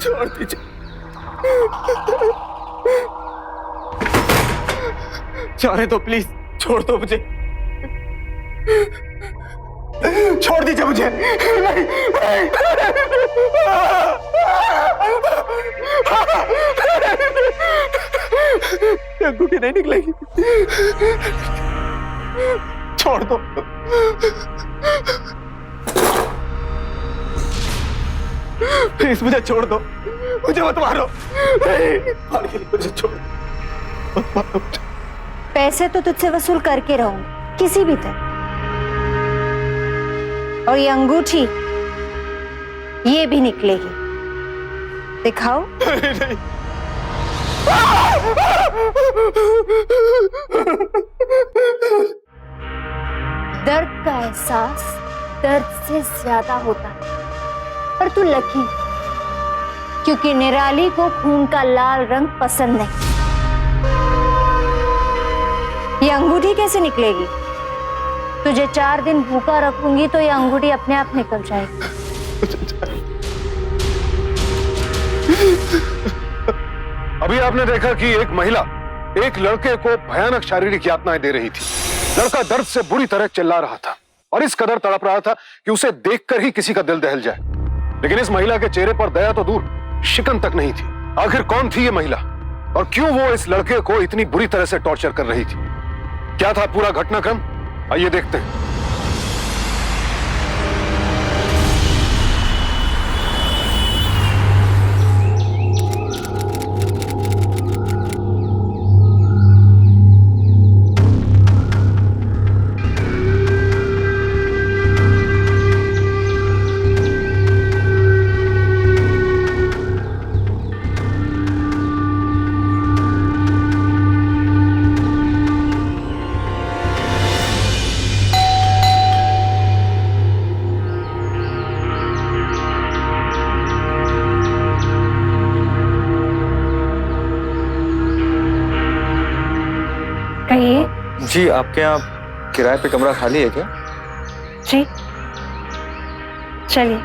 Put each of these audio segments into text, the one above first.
छोड़ दीजिए। जाने दो प्लीज, छोड़ दो मुझे, छोड़ दीजिए मुझे। नहीं, अंगूठी नहीं निकलेगी, छोड़ दो। प्लीज मुझे छोड़ दो, मुझे मत मारो, मुझे छोड़ दो, मत मारो। पैसे तो तुझसे वसूल करके रहूंगी किसी भी तरह, और ये अंगूठी ये भी निकलेगी। दिखाओ। नहीं। दर्द का एहसास दर्द से ज्यादा होता है, पर तू लकी, क्योंकि निराली को खून का लाल रंग पसंद नहीं। ये अंगूठी कैसे निकलेगी? तुझे 4 दिन भूखा रखूंगी तो ये अंगूठी अपने आप निकल जाएगी। अभी आपने देखा कि एक महिला एक लड़के को भयानक शारीरिक यातनाएं दे रही थी। लड़का दर्द से बुरी तरह चिल्ला रहा था और इस कदर तड़प रहा था कि उसे देखकर ही किसी का दिल दहल जाए। लेकिन इस महिला के चेहरे पर दया तो दूर, शिकन तक नहीं थी। आखिर कौन थी ये महिला और क्यों वो इस लड़के को इतनी बुरी तरह से टॉर्चर कर रही थी? क्या था पूरा घटनाक्रम, आइए देखते हैं। जी, आपके यहाँ किराए पे कमरा खाली है क्या? जी, चलिए।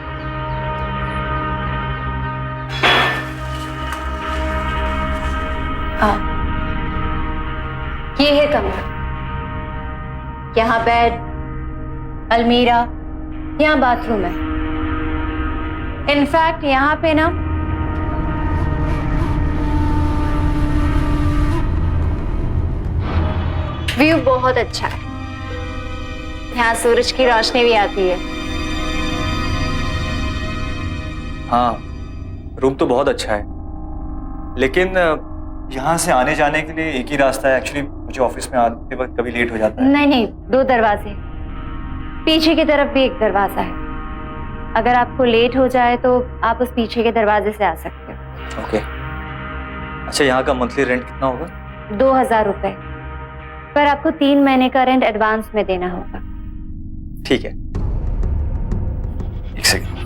ये है कमरा, यहाँ बेड, अलमीरा, यहाँ बाथरूम है। इनफैक्ट यहाँ पे ना व्यू बहुत अच्छा है, यहाँ सूरज की रोशनी भी आती है। हाँ, रूम तो बहुत अच्छा है, लेकिन यहाँ से आने जाने के लिए एक ही रास्ता है। एक्चुअली मुझे ऑफिस में आते वक्त कभी लेट हो जाता है। नहीं नहीं, 2 दरवाजे, पीछे की तरफ भी एक दरवाजा है। अगर आपको लेट हो जाए तो आप उस पीछे के दरवाजे से आ सकते हो। ओके। अच्छा, यहाँ का मंथली रेंट कितना होगा? 2000 रुपए, पर आपको 3 महीने का रेंट एडवांस में देना होगा। ठीक है, एक सेकंड।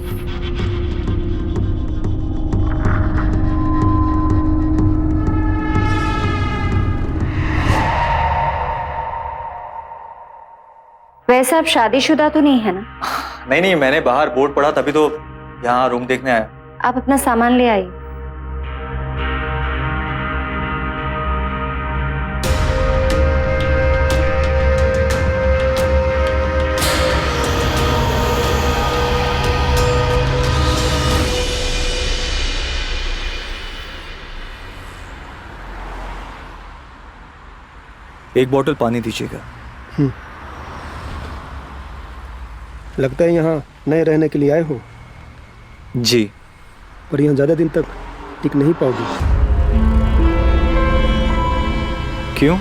वैसे आप शादीशुदा तो नहीं है ना? नहीं नहीं, मैंने बाहर बोर्ड पढ़ा तभी तो यहाँ रूम देखने आया। आप अपना सामान ले आइए। एक बोतल पानी दीजिएगा। लगता है यहाँ नए रहने के लिए आए हो। जी। पर यहाँ ज़्यादा दिन तक टिक नहीं पाओगे। क्यों?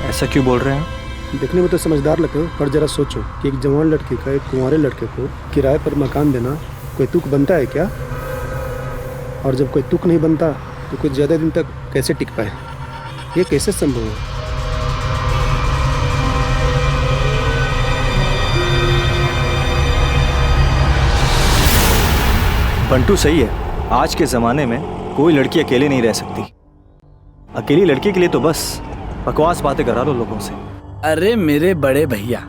ऐसा क्यों बोल रहे हैं? देखने में तो समझदार लगते हो, पर जरा सोचो कि एक जवान लड़के का एक कुंवारे लड़के को किराए पर मकान देना कोई तुक बनता है क्या? और जब कोई तुक नहीं बनता तो कुछ ज़्यादा दिन तक कैसे टिक पाए? ये कैसे संभव है? बंटू सही है, आज के ज़माने में कोई लड़की अकेले नहीं रह सकती। अकेली लड़की के लिए तो बस बकवास बातें करा लो लोगों से। अरे मेरे बड़े भैया,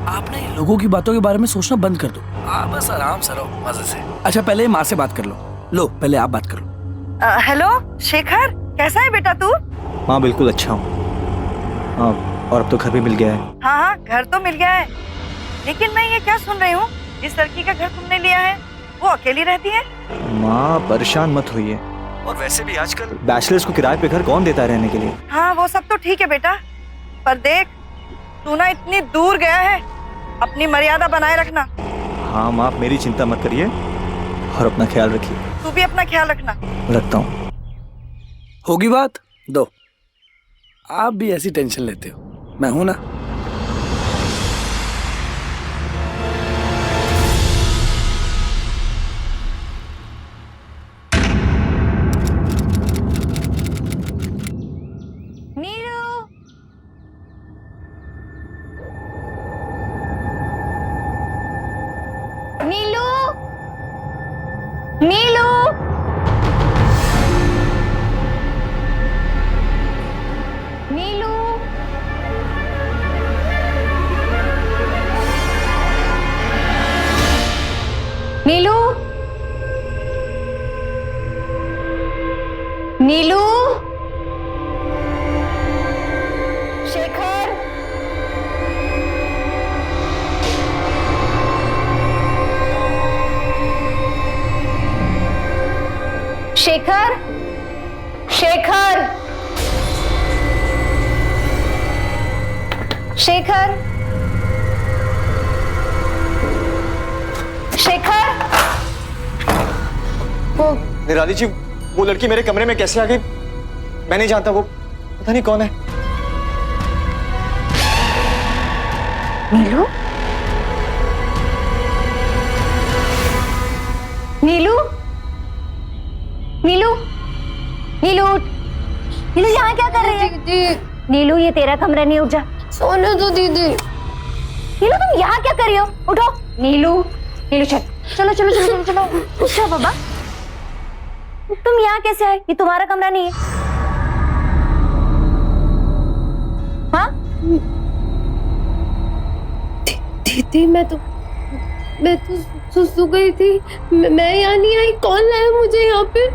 आप ना ये लोगों की बातों के बारे में सोचना बंद कर दो। आप बस आराम से रहो, मजे से। अच्छा पहले माँ से बात कर लो, पहले आप बात कर लो। हेलो शेखर, कैसा है बेटा तू? हाँ बिल्कुल अच्छा हूँ। हाँ, और अब तो घर भी मिल गया है। हाँ हाँ, घर तो मिल गया है, लेकिन मैं ये क्या सुन रही हूँ, जिस लड़की का घर तुमने लिया है वो अकेली रहती है? माँ परेशान मत होइए, और वैसे भी आजकल बैचलर्स को किराए पे घर कौन देता है रहने के लिए। हाँ वो सब तो ठीक है बेटा, पर देख तू ना इतनी दूर गया है, अपनी मर्यादा बनाए रखना। हाँ माँ, आप मेरी चिंता मत करिए और अपना ख्याल रखिए। तू भी अपना ख्याल रखना। रखता हूँ। होगी बात दो, आप भी ऐसी टेंशन लेते हो, मैं हूं ना। नीलू, नीलू, नीलू, नीलू, नीलू, नीलू, शेखर, शेखर, शेखर, शेखर, शेखर, वो निराली जी, वो लड़की मेरे कमरे में कैसे आ गई मैं नहीं जानता, वो पता नहीं कौन है। नीलू, नीलू, नीलू, नीलू उठ। नीलू यहाँ क्या कर रही है? दीदी, नीलू ये तेरा कमरा नहीं, उठ जा। सोने दो दीदी। नीलू तुम यहाँ क्या कर रही हो? उठो। नीलू, नीलू चल, चलो चलो चलो चलो चलो। उठो बाबा, तुम यहाँ कैसे आए? ये तुम्हारा कमरा नहीं है। हाँ दीदी, मैं तो सो गई थी, मैं यहाँ नहीं आई। कौन लाया मुझे यहाँ पे?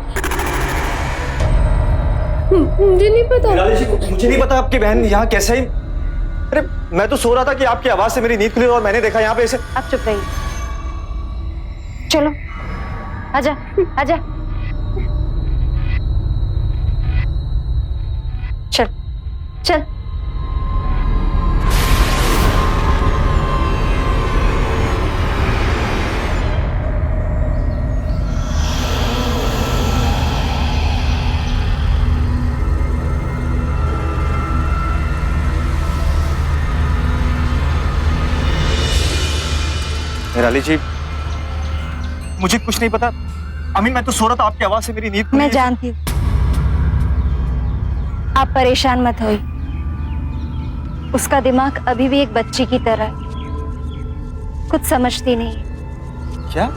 मुझे नहीं पता। निराली जी, मुझे नहीं पता आपकी बहन यहाँ कैसे आई। अरे मैं तो सो रहा था कि आपकी आवाज से मेरी नींद खुली और मैंने देखा यहाँ पे इसे। अब चुप रहिए, चलो आजा आजा, चल चल। निराली जी, मुझे कुछ नहीं पता। अमीन, मैं तो सो रहा था, आपकी आवाज से मेरी नींद खुली। मैं जानती हूँ, आप परेशान मत होइए। उसका दिमाग अभी भी एक बच्ची की तरह है, कुछ समझती नहीं है। क्या?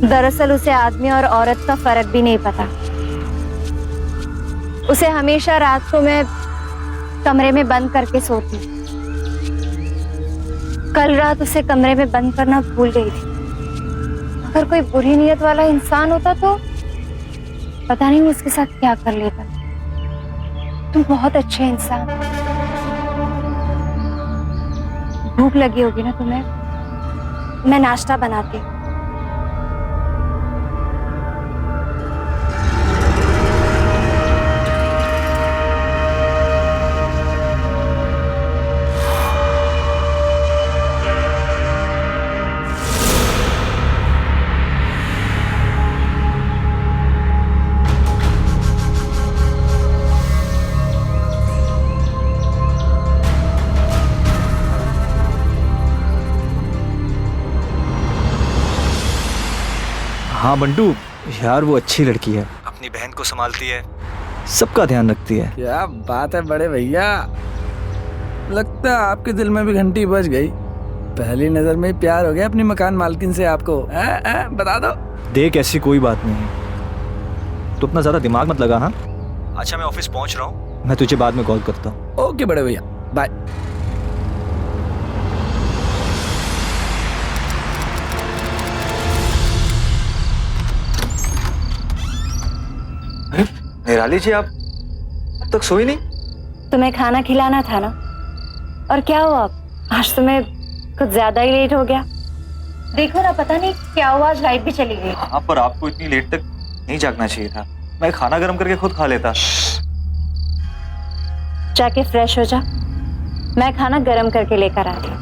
दरअसल उसे आदमी और औरत का फर्क भी नहीं पता। उसे हमेशा रात को मैं कमरे में बंद करके सोती। कल रात उसे कमरे में बंद करना भूल गई थी। अगर कोई बुरी नीयत वाला इंसान होता तो पता नहीं वो उसके साथ क्या कर लेता। तुम बहुत अच्छे इंसान। भूख लगी होगी ना तुम्हें, मैं नाश्ता बनाती हूँ। हाँ बंटू, यार वो अच्छी लड़की है, अपनी बहन को संभालती है, सबका ध्यान रखती है। क्या बात है बड़े भैया, लगता है आपके दिल में भी घंटी बज गई। पहली नजर में ही प्यार हो गया अपनी मकान मालकिन से आपको। बता दो। देख, ऐसी कोई बात नहीं है, तो अपना ज्यादा दिमाग मत लगा। हाँ अच्छा, मैं ऑफिस पहुंच रहा हूँ, मैं तुझे बाद में कॉल करता हूँ। ओके बड़े भैया, बाय। निराली जी, आप अब तक सोई नहीं? तुम्हें खाना खिलाना था ना, और क्या हुआ आज तुम्हें कुछ ज्यादा ही लेट हो गया। देखो ना, पता नहीं क्या हुआ, आज लाइट भी चली गई। हाँ, पर आपको इतनी लेट तक नहीं जागना चाहिए था। मैं खाना गर्म करके खुद खा लेता। जाके फ्रेश हो जा, मैं खाना गर्म करके लेकर आती हूँ।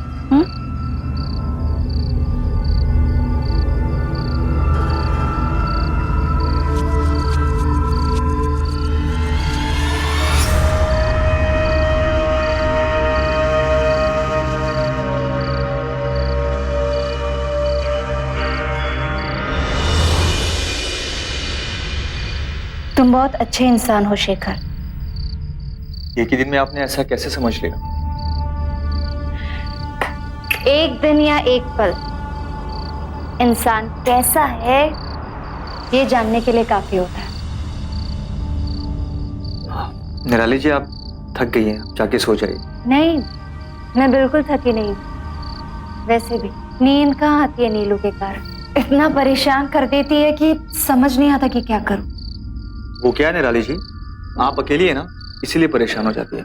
तुम बहुत अच्छे इंसान हो शेखर। एक ही दिन में आपने ऐसा कैसे समझ लिया? एक दिन या एक पल इंसान कैसा है ये जानने के लिए काफी होता है। निराली जी, आप थक गई हैं, जाके सो जाइए। नहीं, मैं बिल्कुल थकी नहीं हूँ। वैसे भी नींद कहाँ आती है नीलू के कारण। इतना परेशान कर देती है कि समझ नहीं आता कि क्या करूं। वो क्या है निराली जी, आप अकेली है ना, इसीलिए परेशान हो जाती है।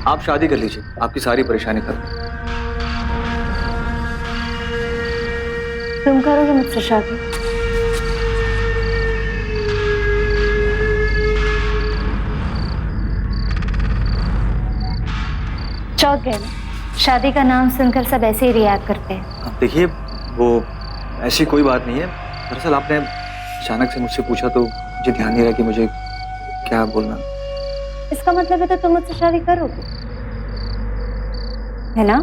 आप शादी कर लीजिए, आपकी सारी परेशानी खत्म। तुम करोगे मुझसे शादी? चौंक गए ना? शादी का नाम सुनकर सब ऐसे ही रिएक्ट करते हैं। देखिए, वो ऐसी कोई बात नहीं है। दरअसल आपने अचानक से मुझसे पूछा तो मुझे ध्यान नहीं रहा कि मुझे क्या बोलना। इसका मतलब है तो तुम मुझसे शादी करोगे, है ना?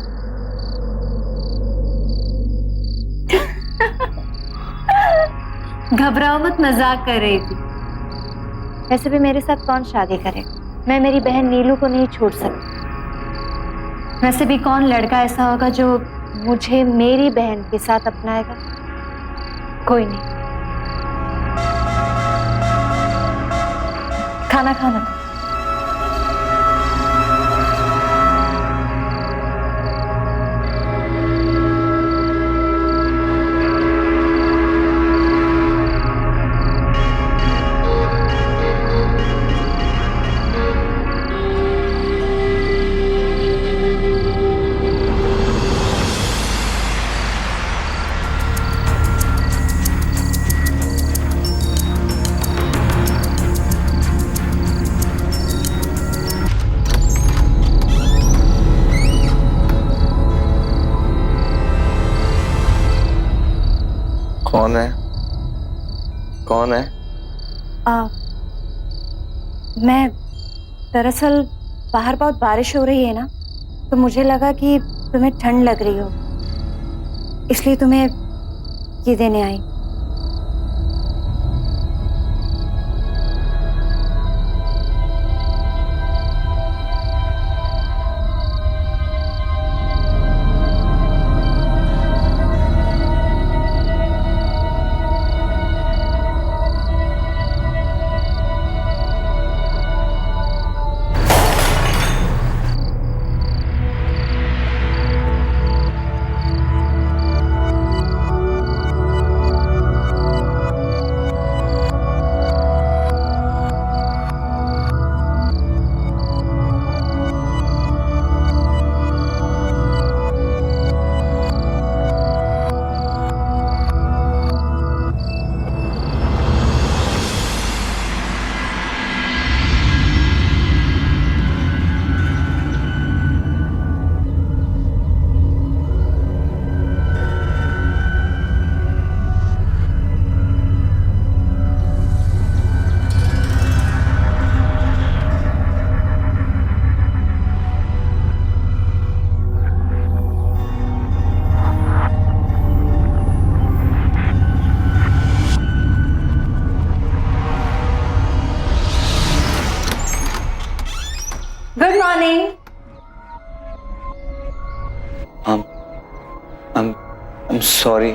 घबराओ मत, मजाक कर रही थी। वैसे भी मेरे साथ कौन शादी करेगा? मैं मेरी बहन नीलू को नहीं छोड़ सकती। वैसे भी कौन लड़का ऐसा होगा जो मुझे मेरी बहन के साथ अपनाएगा? कोई नहीं। खाना खाना। कौन है? कौन है? मैं दरअसल बाहर बहुत बारिश हो रही है ना, तो मुझे लगा कि तुम्हें ठंड लग रही हो, इसलिए तुम्हें ये देने आई। Good morning. I'm sorry.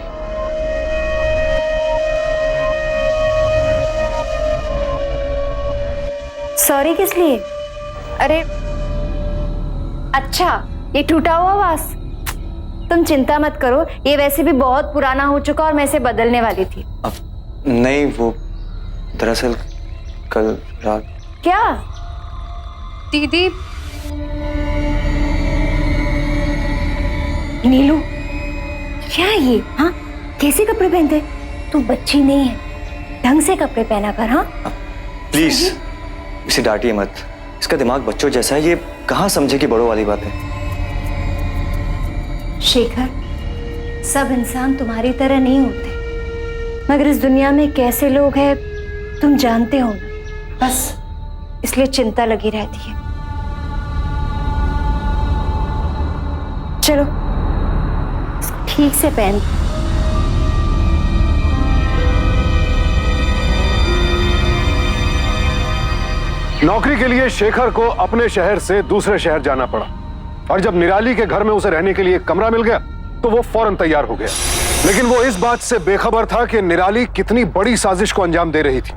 Sorry किस लिए? अरे अच्छा, ये टूटा हुआ वास। तुम चिंता मत करो, ये वैसे भी बहुत पुराना हो चुका और मैं इसे बदलने वाली थी। अब नहीं, वो दरअसल कल रात। क्या? दीदी नीलू, क्या है ये? हाँ, कैसे कपड़े पहनते? तू बच्ची नहीं है, ढंग से कपड़े पहना कर। हाँ प्लीज इसे डांटिए मत, इसका दिमाग बच्चों जैसा है, ये कहाँ समझे कि बड़ों वाली बात है। शेखर, सब इंसान तुम्हारी तरह नहीं होते, मगर इस दुनिया में कैसे लोग हैं तुम जानते हो ना, बस इसलिए चिंता लगी रहती है। चलो इसको ठीक से पहन। नौकरी के लिए शेखर को अपने शहर से दूसरे शहर जाना पड़ा और जब निराली के घर में उसे रहने के लिए एक कमरा मिल गया तो वो फौरन तैयार हो गया। लेकिन वो इस बात से बेखबर था कि निराली कितनी बड़ी साजिश को अंजाम दे रही थी।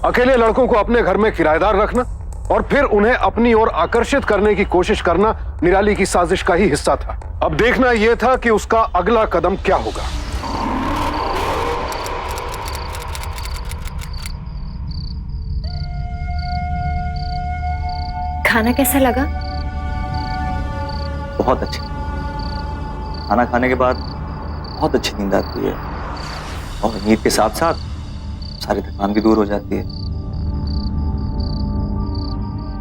अकेले लड़कों को अपने घर में किराएदार रखना और फिर उन्हें अपनी ओर आकर्षित करने की कोशिश करना निराली की साजिश का ही हिस्सा था। अब देखना यह था कि उसका अगला कदम क्या होगा। खाना कैसा लगा? बहुत अच्छे। खाना खाने के बाद बहुत अच्छी नींद आती है और नींद के साथ साथ सारी थकान भी दूर हो जाती है।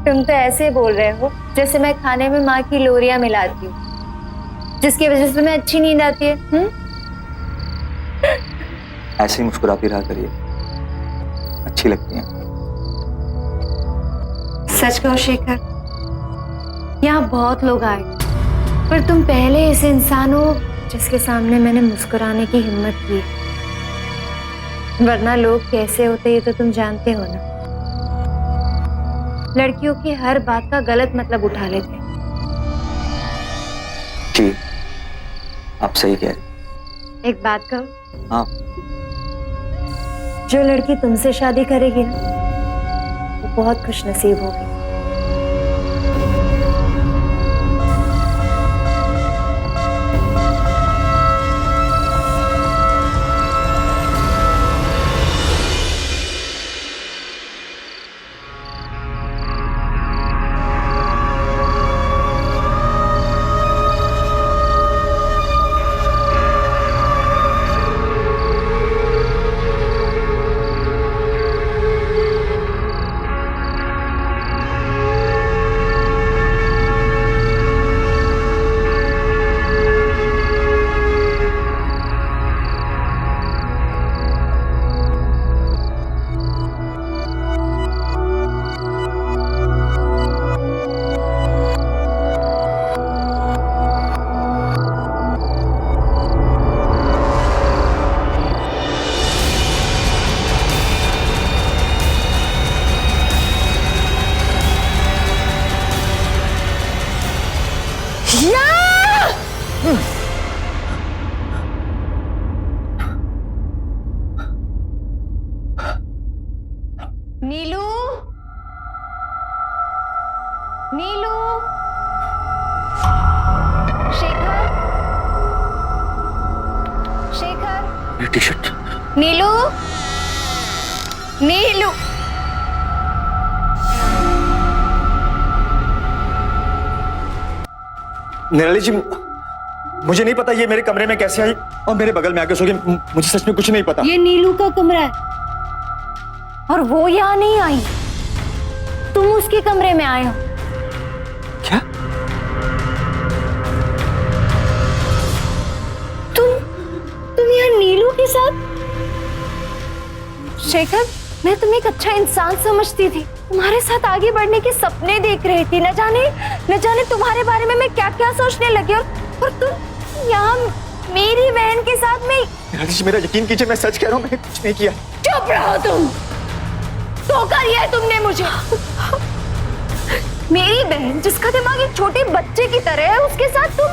तुम तो ऐसे बोल रहे हो जैसे मैं खाने में माँ की लोरियां मिलाती हूँ, जिसकी वजह से तुम्हें अच्छी नींद आती है। ऐसे ही मुस्कुराती रहा करिए, अच्छी लगती हैं। सच कहो शेखर, यहाँ बहुत लोग आए पर तुम पहले ऐसे इंसान हो जिसके सामने मैंने मुस्कुराने की हिम्मत की, वरना लोग कैसे होते ये तो तुम जानते हो ना। लड़कियों की हर बात का गलत मतलब उठा लेते। जी आप सही कह रहे। एक बात कहो, हाँ। जो लड़की तुमसे शादी करेगी ना वो बहुत खुशनसीब होगी। नीलू, नीलू, शेखर, शेखर, टी शर्ट। नीलू, नीलू। निराली जी, मुझे नहीं पता ये मेरे कमरे में कैसे आई और मेरे बगल में आके सो गई। मुझे सच में कुछ नहीं पता। ये नीलू का कमरा है और वो यहाँ नहीं आई, तुम उसके कमरे में आए हो। क्या? तुम यहाँ नीलू के साथ? शेखर, मैं तुम्हें एक अच्छा इंसान समझती थी, तुम्हारे साथ आगे बढ़ने के सपने देख रही थी। न जाने तुम्हारे बारे में मैं क्या क्या सोचने लगी और तुम यहाँ मेरी बहन के साथ में। निराली जी मेरा यकीन कीजिए, मैं सच कह रहा हूँ, मैंने कुछ नहीं किया। चुप रहो तुम, धोखा दिया है तुमने मुझे। मेरी बहन जिसका दिमाग एक छोटे बच्चे की तरह है, उसके साथ तुम।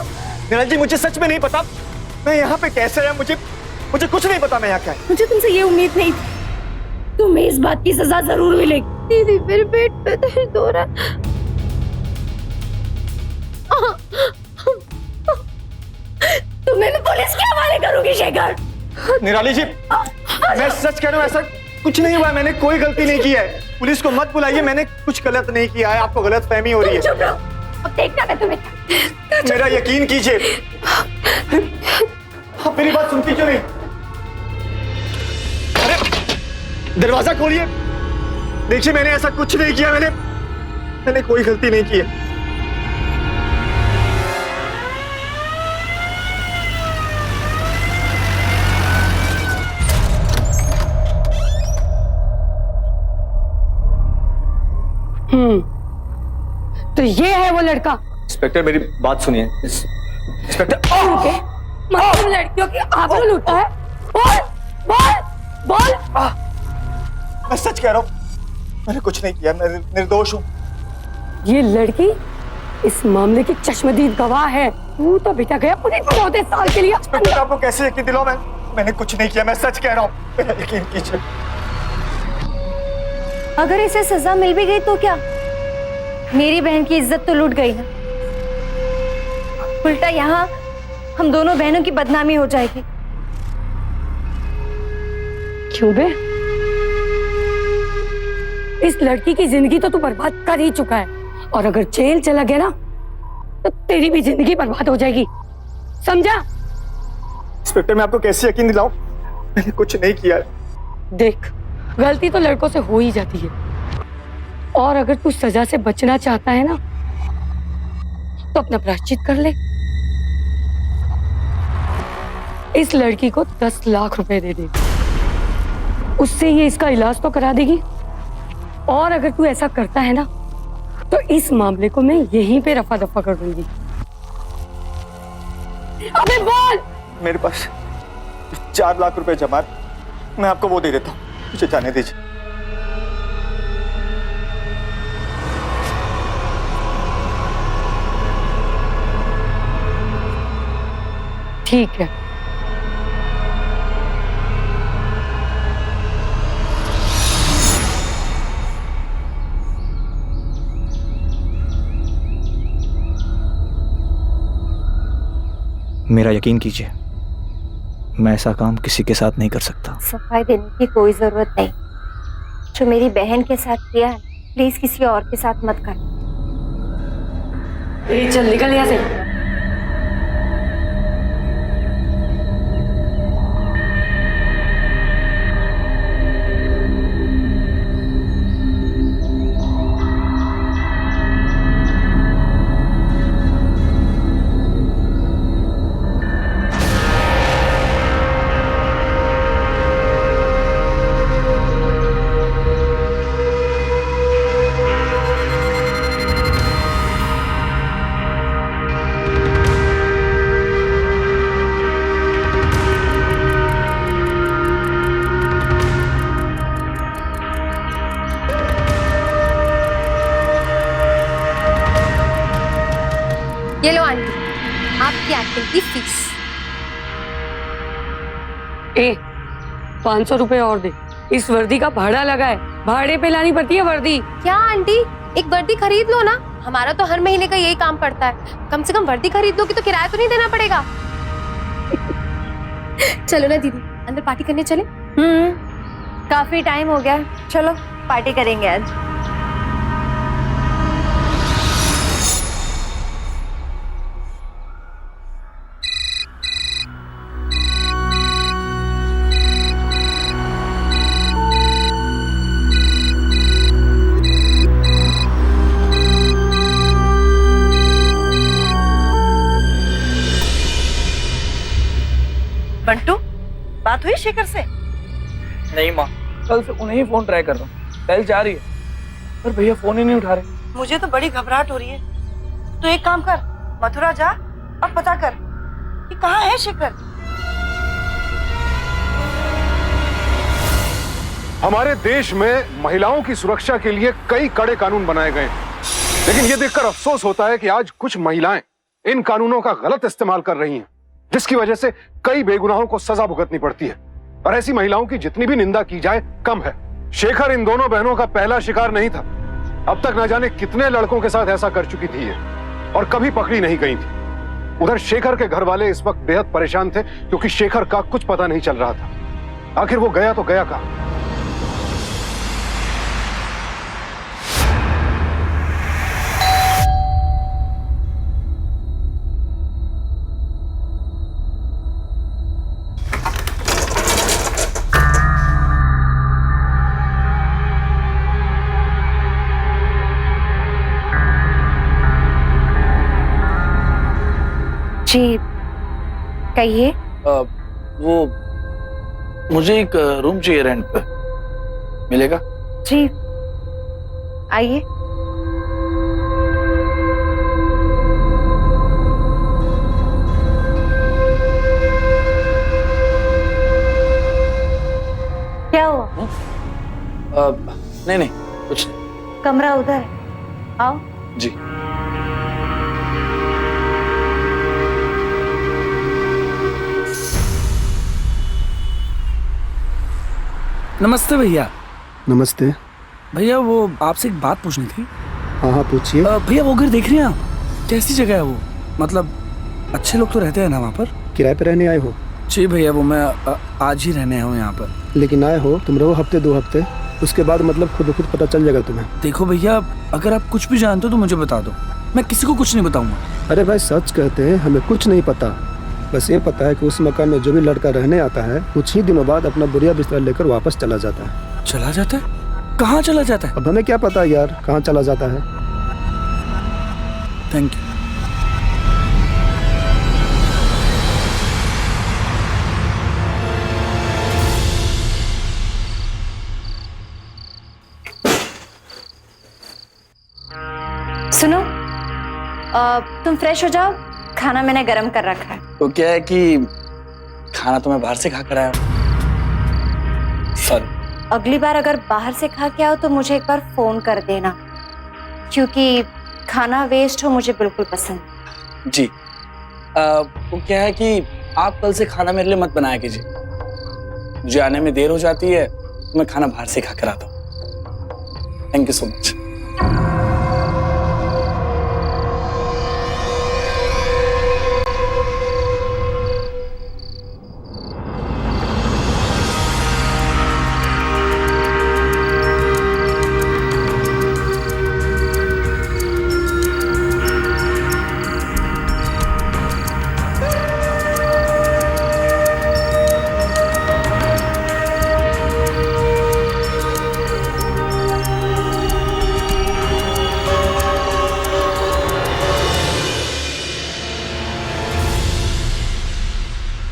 निराली जी मुझे सच में नहीं पता मैं यहाँ पे कैसे आया, मुझे कुछ नहीं पता मैं यहाँ क्या है। मुझे तुमसे ये उम्मीद नहीं थी, तुम्हें इस बात की सजा जरूर मिलेगी। दीदी मेरे पेट में दर्द हो रहा है। तुम्हें मैं पुलिस के हवाले करूंगी शेखर। निराली जी, मैं सच कह रहा हूँ, ऐसा कुछ नहीं हुआ है, मैंने कोई गलती नहीं की है। पुलिस को मत बुलाइए, मैंने कुछ गलत नहीं किया है, आपको गलत फहमी हो रही है। चुप रहो, अब देखना मैं तुम्हें। मेरा यकीन कीजिए। आप मेरी बात सुनती क्यों नहीं? अरे दरवाजा खोलिए, देखिए मैंने ऐसा कुछ नहीं किया, मैंने कोई गलती नहीं की है। तो ये है वो लड़का। इंस्पेक्टर मेरी बात सुनिए। इंस्पेक्टर मतलब लड़कियों की आबरू लूटा है। बोल बोल बोल। मैं सच कह रहा हूँ, मैंने कुछ नहीं किया, मैं निर्दोष हूँ। ये लड़की इस मामले की चश्मदीद गवाह है। तू तो बेटा गया पूरे 14 साल के लिए। इंस्पेक्टर आपको कैसे यकीन दिलाऊं? मैंने कुछ नहीं किया, मैं सच कह रहा हूँ, मेरा यकीन कीजिए। अगर इसे सजा मिल भी गई तो क्या? मेरी बहन की इज्जत तो लूट गई ना। उल्टा यहाँ हम दोनों बहनों की बदनामी हो जाएगी। क्यों बे? इस लड़की की जिंदगी तो तू बर्बाद कर ही चुका है, और अगर जेल चला गया ना तो तेरी भी जिंदगी बर्बाद हो जाएगी, समझा? इंस्पेक्टर मैं आपको कैसे यकीन दिलाऊं? मैंने कुछ नहीं किया। देख, गलती तो लड़कों से हो ही जाती है, और अगर तू सजा से बचना चाहता है ना तो अपना प्रायश्चित कर ले। इस लड़की को 10 लाख रुपए दे दे, उससे ये इसका इलाज तो करा देगी। और अगर तू ऐसा करता है ना तो इस मामले को मैं यहीं पे रफा दफा कर दूंगी। अबे बोल। मेरे पास 4 लाख रुपए जमा है, मैं आपको वो दे देता हूँ, मुझे जाने दीजिए। ठीक है। मेरा यकीन कीजिए, मैं ऐसा काम किसी के साथ नहीं कर सकता। सफाई देने की कोई जरूरत नहीं। जो मेरी बहन के साथ किया है, प्लीज किसी और के साथ मत कर। चल निकल यहाँ से। ये लो आंटी, आपकी एक्टिंग की फीस। 500 रुपए और दे, इस वर्दी का भाड़ा लगा है, भाड़े पे लानी पड़ती है वर्दी। क्या आंटी, एक वर्दी खरीद लो ना, हमारा तो हर महीने का यही काम पड़ता है। कम से कम वर्दी खरीद लोगी तो किराया तो नहीं देना पड़ेगा। चलो ना दीदी, अंदर पार्टी करने चले। काफी टाइम हो गया, चलो पार्टी करेंगे आज। बंटू, बात हुई शेखर से? नहीं माँ, कल से उन्हें ही फोन ट्राई कर रहा हूँ, कल जा रही है पर भैया फोन ही नहीं उठा रहे। मुझे तो बड़ी घबराहट हो रही है। तो एक काम कर, मथुरा जा और पता कर कि कहाँ है शेखर। हमारे देश में महिलाओं की सुरक्षा के लिए कई कड़े कानून बनाए गए हैं, लेकिन यह देखकर अफसोस होता है कि आज कुछ महिलाएं इन कानूनों का गलत इस्तेमाल कर रही हैं, जिसकी वजह से कई बेगुनाहों को सजा भुगतनी पड़ती है। और ऐसी महिलाओं की जितनी भी निंदा की जाए कम है। शेखर इन दोनों बहनों का पहला शिकार नहीं था। अब तक न जाने कितने लड़कों के साथ ऐसा कर चुकी थी ये, और कभी पकड़ी नहीं गई थी। उधर शेखर के घर वाले इस वक्त बेहद परेशान थे क्योंकि शेखर का कुछ पता नहीं चल रहा था। आखिर वो गया तो गया कहां? जी कहिए। वो मुझे एक रूम चाहिए रेंट पे, मिलेगा? जी आइए। क्या हुआ? नहीं कुछ नहीं। कमरा उधर है, आओ। जी। नमस्ते भैया। नमस्ते। भैया वो आपसे एक बात पूछनी थी। हाँ हाँ पूछिए। भैया वो घर देख रहे हैं आप? कैसी जगह है वो? मतलब अच्छे लोग तो रहते हैं ना वहाँ पर? किराए पे रहने आए हो? जी भैया, वो मैं आज ही रहने आया हूँ यहाँ पर। लेकिन आए हो तुम रहो हफ्ते 2 हफ्ते, उसके बाद मतलब खुद ब खुद पता चल जाएगा तुम्हें। देखो भैया, अगर आप कुछ भी जानते हो तो मुझे बता दो, मैं किसी को कुछ नहीं बताऊंगा। अरे भाई सच कहते हैं, हमें कुछ नहीं पता। बस ये पता है कि उस मकान में जो भी लड़का रहने आता है कुछ ही दिनों बाद अपना बोरिया बिस्तर लेकर वापस चला जाता है। चला जाता है? कहाँ चला जाता है? अब हमें क्या पता यार कहाँ चला जाता है। Thank you. सुनो, तुम फ्रेश हो जाओ, खाना मैंने गरम कर रखा है। तो क्या है कि खाना तो मैं बाहर से खा कर आया हूँ। सॉरी। अगली बार अगर बाहर से खा के आओ तो मुझे एक बार फोन कर देना, क्योंकि खाना वेस्ट हो मुझे बिल्कुल पसंद। जी। वो क्या है कि आप कल से खाना मेरे लिए मत बनाया कीजिए, मुझे आने में देर हो जाती है तो मैं खाना बाहर से खा कर आता हूँ। Thank you so much.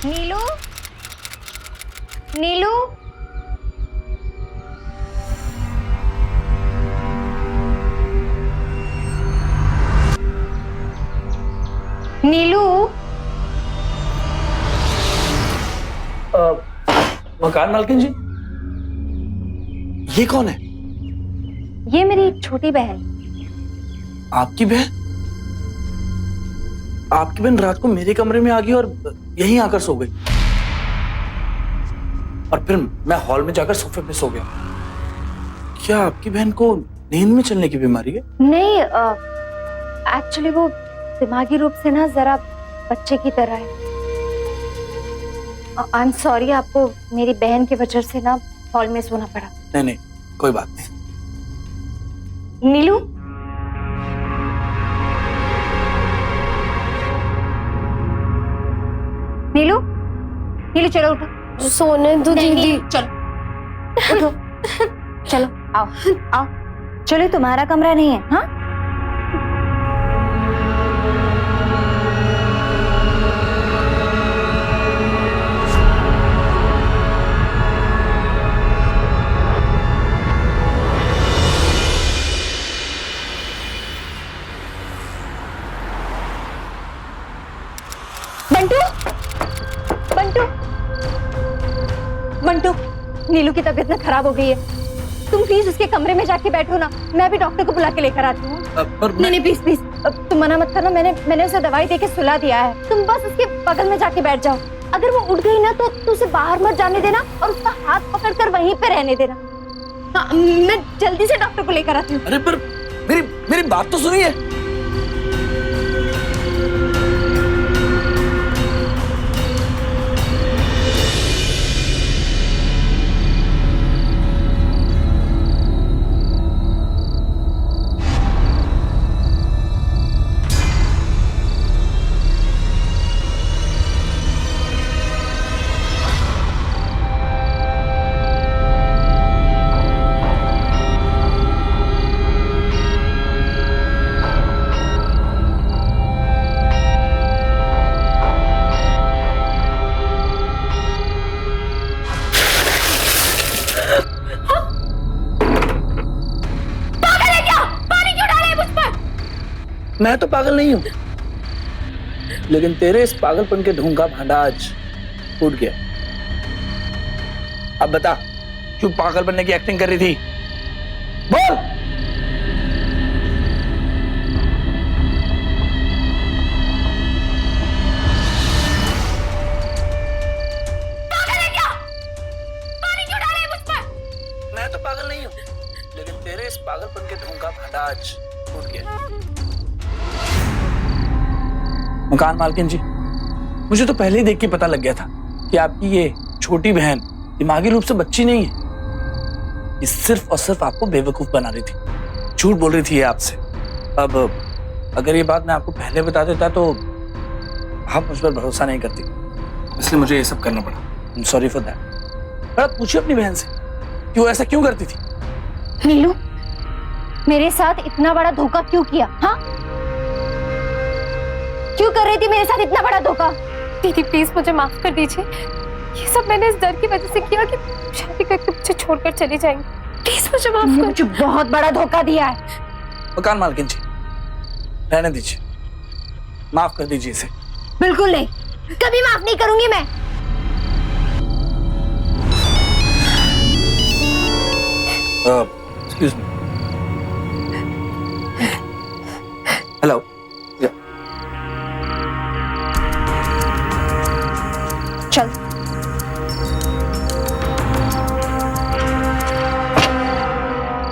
Neelu, Neelu, Neelu. मकान मालकिन जी, ये कौन है? ये मेरी छोटी बहन। आपकी बहन? आपकी बहन रात को मेरे कमरे में आ गई और यहीं आकर सो गई, और फिर मैं हॉल में जाकर सोफे पे सो गया। क्या आपकी बहन को नींद में चलने की बीमारी है? नहीं, एक्चुअली वो दिमागी रूप से ना जरा बच्चे की तरह है। आई एम सॉरी, आपको मेरी बहन की वजह से ना हॉल में सोना पड़ा। नहीं कोई बात नहीं। नीलू, नीलू, नीलू चलो उठो। सोने दो दीदी। चलो उठो, चलो आओ आओ। चलो तुम्हारा कमरा नहीं है। हाँ बंटू, बंटू, बंटू, नीलू की तबीयत ना खराब हो गई है, तुम प्लीज उसके कमरे में जाके बैठो ना, मैं भी डॉक्टर को बुला के लेकर आती हूँ। नहीं प्लीज प्लीज, तुम मना मत करना, मैंने उसे दवाई देके सुला दिया है, तुम बस उसके बगल में जाके बैठ जाओ। अगर वो उठ गई ना तो उसे बाहर मत जाने देना और उसका हाथ पकड़कर वहीं पे रहने देना। हाँ, मैं जल्दी से डॉक्टर को लेकर आती हूँ। अरे पर मेरी मेरी बात तो सुनिए। मैं तो पागल नहीं हूं, लेकिन तेरे इस पागलपन के ढोंग का भांडा आज फूट गया। अब बता, क्यों पागल बनने की एक्टिंग कर रही थी? बोल। पागल है क्या? पानी क्यों डाला है मुझ पर? मैं तो पागल नहीं हूं, लेकिन तेरे इस पागलपन के ढोंग का भांडा आज फूट गया। मकान मालकिन जी, मुझे तो पहले ही देख के पता लग गया था कि आपकी ये छोटी बहन दिमागी रूप से बच्ची नहीं है। ये सिर्फ और सिर्फ आपको बेवकूफ बना रही थी, झूठ बोल रही थी ये आपसे। अब अगर ये बात मैं आपको पहले बता देता तो आप मुझ पर भरोसा नहीं करती, इसलिए मुझे ये सब करना पड़ा। I am sorry for that. आप पूछिए अपनी बहन से कि वो ऐसा क्यों करती थी। नीलू, मेरे साथ इतना बड़ा धोखा क्यों किया? हाँ, क्यों कर रही थी मेरे साथ इतना बड़ा धोखा? दीदी प्लीज मुझे माफ कर दीजिए, ये सब मैंने इस डर की वजह से किया कि शादी करके मुझे छोड़कर चली जाएंगी। प्लीज मुझे माफ कर। मुझे बहुत बड़ा धोखा दिया है। मकान मालकिन जी, रहने दीजिए, माफ कर दीजिए इसे। बिल्कुल नहीं, कभी माफ नहीं करूंगी मैं। Excuse me. हेलो। चल।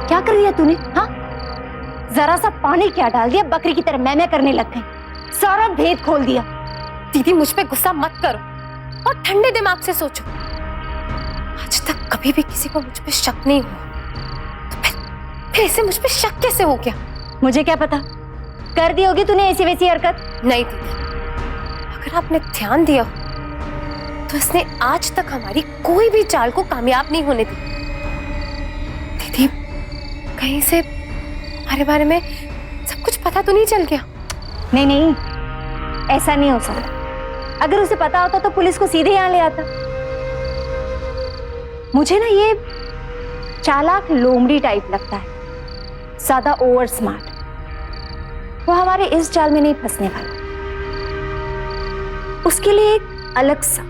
क्या कर रही है तूने? हाँ, जरा सा पानी क्या डाल दिया, बकरी की तरह मैं करने लग गई, सारा भेद खोल दिया। दीदी मुझ पे गुस्सा मत करो और ठंडे दिमाग से सोचो। आज तक कभी भी किसी को मुझ पे शक नहीं हुआ, तो फिर इसे मुझ पे शक कैसे हो गया? मुझे क्या पता, कर दी होगी तूने ऐसी वैसी हरकत। नहीं दीदी, अगर आपने ध्यान दिया तो इसने आज तक हमारी कोई भी चाल को कामयाब नहीं होने दी। दीदी, कहीं से हमारे बारे में सब कुछ पता तो नहीं चल गया? नहीं नहीं, ऐसा नहीं हो सकता। अगर उसे पता होता तो पुलिस को सीधे यहाँ ले आता। मुझे ना ये चालाक लोमड़ी टाइप लगता है, ज्यादा ओवर स्मार्ट। वो हमारे इस जाल में नहीं फंसने वाला। उसके लिए एक अलग सा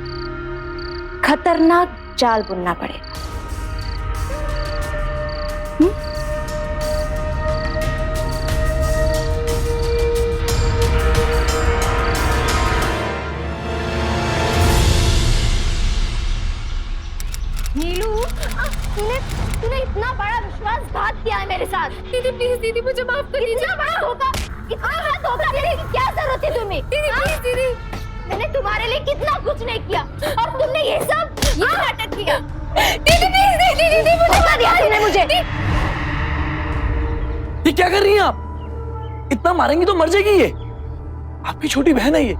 खतरनाक जाल बुनना पड़ेगा। नीलू, तूने इतना बड़ा विश्वासघात किया है मेरे साथ। दीदी प्लीज, दीदी मुझे माफ कर दीजिए। इतना बड़ा धोखा, इतना बड़ा धोखा देने की क्या जरूरत है तुम्हें? दीदी प्लीज, दीदी मैंने तुम्हारे लिए कितना कुछ नहीं किया और तुमने ये नाटक किया। दीदी प्लीज, दीदी दीदी मुझे धोखा दिया तुमने मुझे। ये क्या कर रही हैं आप? इतना मारेंगी तो मर जाएगी ये। आपकी छोटी बहन है ये।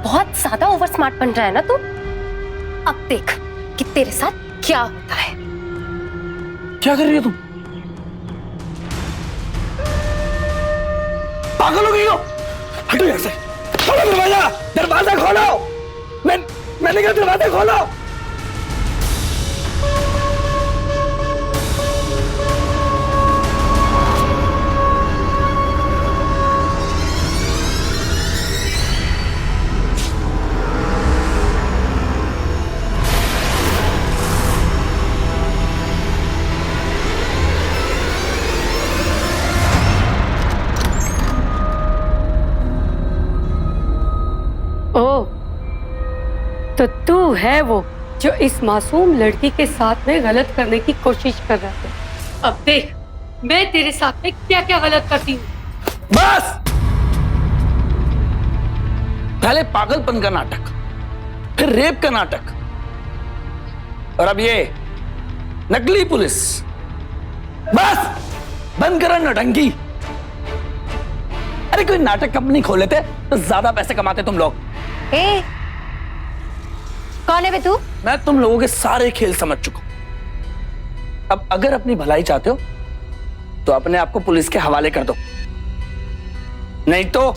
बहुत ज्यादा ओवर स्मार्ट बन रहा है ना तू। अब देख कि तेरे साथ क्या होता है। क्या कर रही है तुम? पागल हो गई हो? हटो यहाँ से। खोलो दरवाजा, दरवाजा खोलो। मैंने कहा दरवाजा खोलो। तो तू है वो जो इस मासूम लड़की के साथ में गलत करने की कोशिश कर रहा है। अब देख मैं तेरे साथ में क्या क्या गलत करती हूँ। बस! पहले पागलपन का नाटक, फिर रेप का नाटक, और अब ये नकली पुलिस। बस बंद करो नौटंकी। अरे कोई नाटक कंपनी खोल लेते तो ज्यादा पैसे कमाते तुम लोग। ए, कौन है बे तू? मैं तुम लोगों के सारे खेल समझ चुका हूं। अब अगर अपनी भलाई चाहते हो तो अपने आप को पुलिस के हवाले कर दो, नहीं तो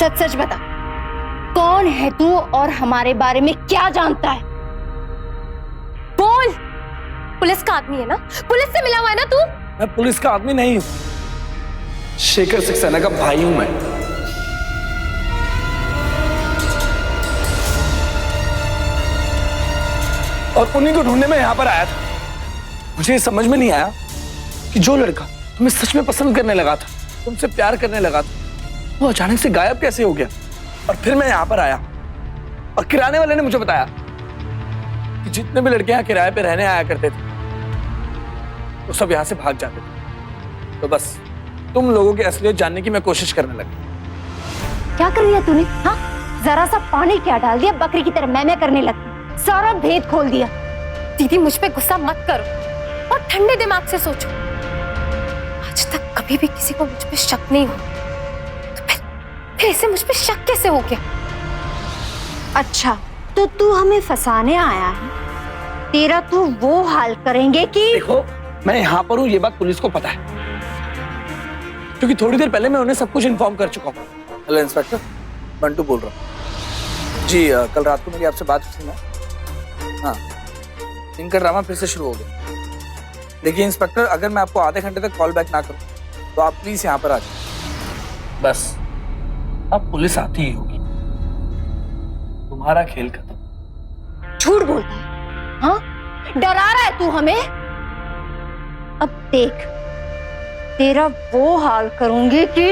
सच सच बता, कौन है तू और हमारे बारे में क्या जानता है? बोल। पुलिस का आदमी है ना? पुलिस से मिला हुआ है ना तू? मैं पुलिस का आदमी नहीं हूं, शेखर सक्सेना का भाई हूं मैं। और उन्हीं को ढूंढने में यहां पर आया था। मुझे समझ में नहीं आया कि जो लड़का तुम्हें सच में पसंद करने लगा था, तुमसे प्यार करने लगा था, वो अचानक से गायब कैसे हो गया। और फिर मैं यहां पर आया और किराने वाले ने मुझे बताया कि जितने भी लड़के यहां किराए पे रहने आया करते थे वो सब यहां से भाग जाते थे। तो बस तुम लोगों की असलियत जानने की मैं कोशिश करने लगा। क्या कर लिया तूने? हाँ, जरा सा पानी क्या डाल दिया, बकरी की तरह मैं करने लगती, सारा भेद खोल दिया। दीदी मुझ पे गुस्सा मत करो और ठंडे दिमाग से सोचो। आज तक कभी भी किसी को मुझ पे शक नहीं हुआ, तो फिर इसे मुझ पे शक कैसे हो गया? अच्छा, तो तू हमें फंसाने आया है? तेरा तू वो हाल करेंगे कि... देखो मैं यहाँ पर हूँ ये बात पुलिस को पता है, क्योंकि थोड़ी देर पहले मैं उन्हें सब कुछ इन्फॉर्म कर चुका हूँ। हेलो इंस्पेक्टर, बंटू बोल रहा हूँ जी। कल रात को मेरी आपसे बात हुई थी ना। हाँ, इनका ड्रामा फिर से शुरू हो गया। देखिए इंस्पेक्टर, अगर मैं आपको आधे घंटे तक कॉल बैक ना करूँ तो आप प्लीज यहाँ पर आ जाए। बस अब पुलिस आती ही होगी, तुम्हारा खेल खत्म। झूठ बोलता है? हाँ, डरा रहा है तू हमें? अब देख, तेरा वो हाल करूंगी कि...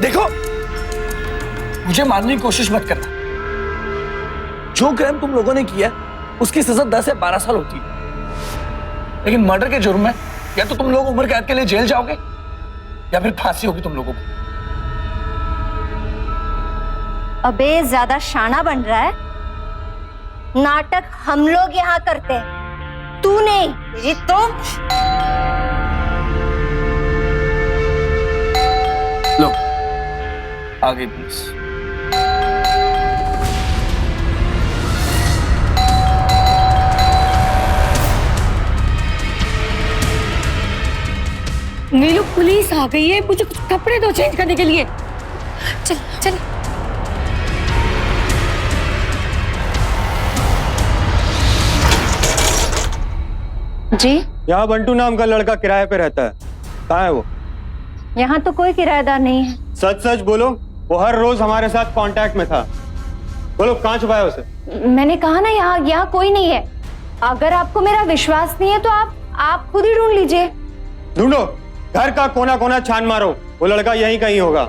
देखो, मुझे मारने की कोशिश मत करना। जो क्राइम तुम लोगों ने किया उसकी सजा 10 या 12 साल होती है, लेकिन मर्डर के जुर्म में या तो तुम लोग उम्र कैद के लिए जेल जाओगे या फिर फांसी होगी तुम लोगों को। अबे ज्यादा शाना बन रहा है? नाटक हम लोग यहाँ करते हैं, तू नहीं। ये तुम... लो, आ गई पुलिस। नीलू पुलिस आ गई है, मुझे कुछ कपड़े दो चेंज करने के लिए। चल चल। जी, यहाँ बंटू नाम का लड़का किराए पे रहता है, कहाँ है वो? यहाँ तो कोई किराएदार नहीं है। सच सच बोलो, वो हर रोज हमारे साथ कांटेक्ट में था। बोलो कहाँ छुपाया उसे? मैंने कहा ना, यहाँ कोई नहीं है। अगर आपको मेरा विश्वास नहीं है तो आप खुद ही ढूंढ लीजिए। ढूंढो, घर का कोना कोना छान मारो, वो लड़का यहीं कहीं होगा।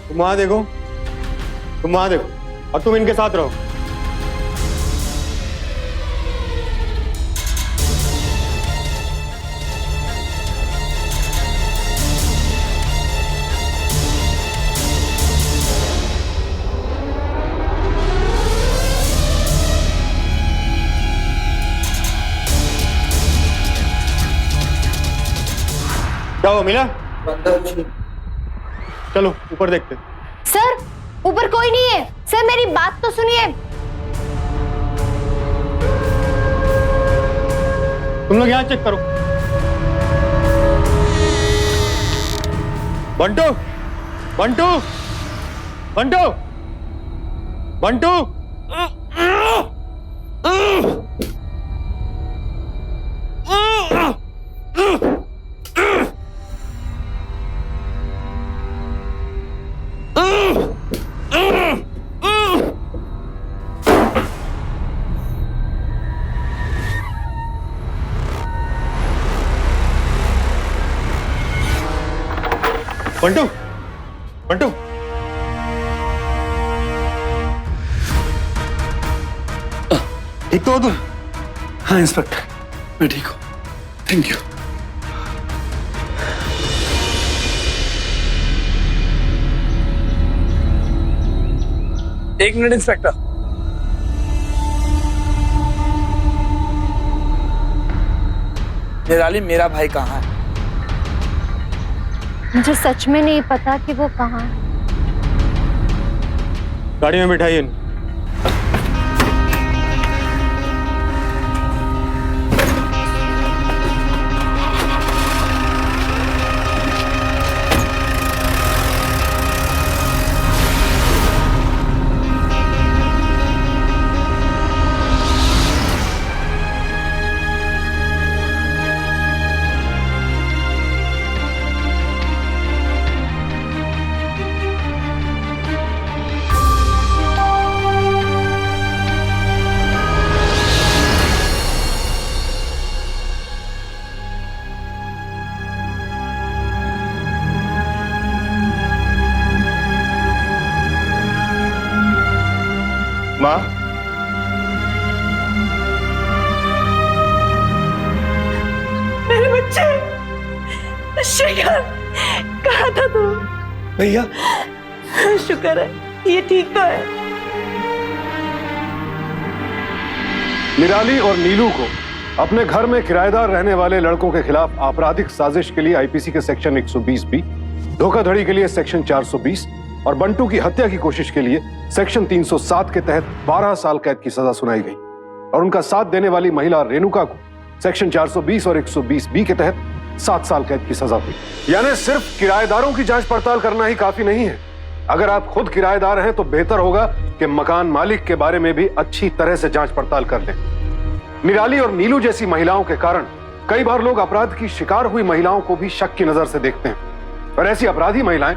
तुम वहां देखो, तुम वहां देखो, और तुम इनके साथ रहो। क्या वो मिला? चलो ऊपर देखते। सर, ऊपर कोई नहीं है। सर मेरी बात तो सुनिए। तुम लोग यहाँ चेक करो। बंटू, बंटू, बंटू, बंटू। बंटू, बंटू, ठीक तो हो तुम? हाँ इंस्पेक्टर, मैं ठीक हूँ, थैंक यू। एक मिनट इंस्पेक्टर। निराली, मेरा भाई कहाँ है? मुझे सच में नहीं पता कि वो कहाँ है। गाड़ी में बिठाइए इन्हें। माँ, मेरे बच्चे, शिखर, कहाँ था तू? भैया, शुक्र है ये ठीक तो है। निराली और नीलू को अपने घर में किराएदार रहने वाले लड़कों के खिलाफ आपराधिक साजिश के लिए आईपीसी के सेक्शन 120 बी, धोखाधड़ी के लिए सेक्शन 420 और बंटू की हत्या की कोशिश के लिए सेक्शन 307 के तहत 12 साल कैद की सजा सुनाई गई और उनका साथ देने वाली महिला रेणुका को सेक्शन 420 और 120 बी के तहत 7 साल कैद की सजा हुई। यानी सिर्फ किराएदारों की जांच पड़ताल करना ही काफी नहीं है। अगर आप खुद किराएदार हैं तो बेहतर होगा कि मकान मालिक के बारे में भी अच्छी तरह से जांच पड़ताल कर लें। निराली और नीलू जैसी महिलाओं के कारण कई बार लोग अपराध की शिकार हुई महिलाओं को भी शक की नजर से देखते हैं और ऐसी अपराधी महिलाएं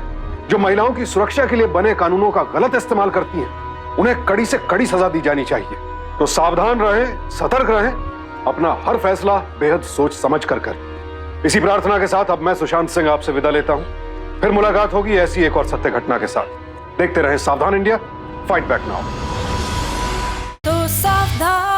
जो महिलाओं की सुरक्षा के लिए बने कानूनों का गलत इस्तेमाल करती हैं, उन्हें कड़ी से कड़ी सजा दी जानी चाहिए। तो सावधान रहें, सतर्क रहें, अपना हर फैसला बेहद सोच समझ कर करें। इसी प्रार्थना के साथ अब मैं सुशांत सिंह आपसे विदा लेता हूं। फिर मुलाकात होगी ऐसी एक और सत्य घटना के साथ। देखते रहें सावधान इंडिया, फाइट बैक नाउ। तो सावधान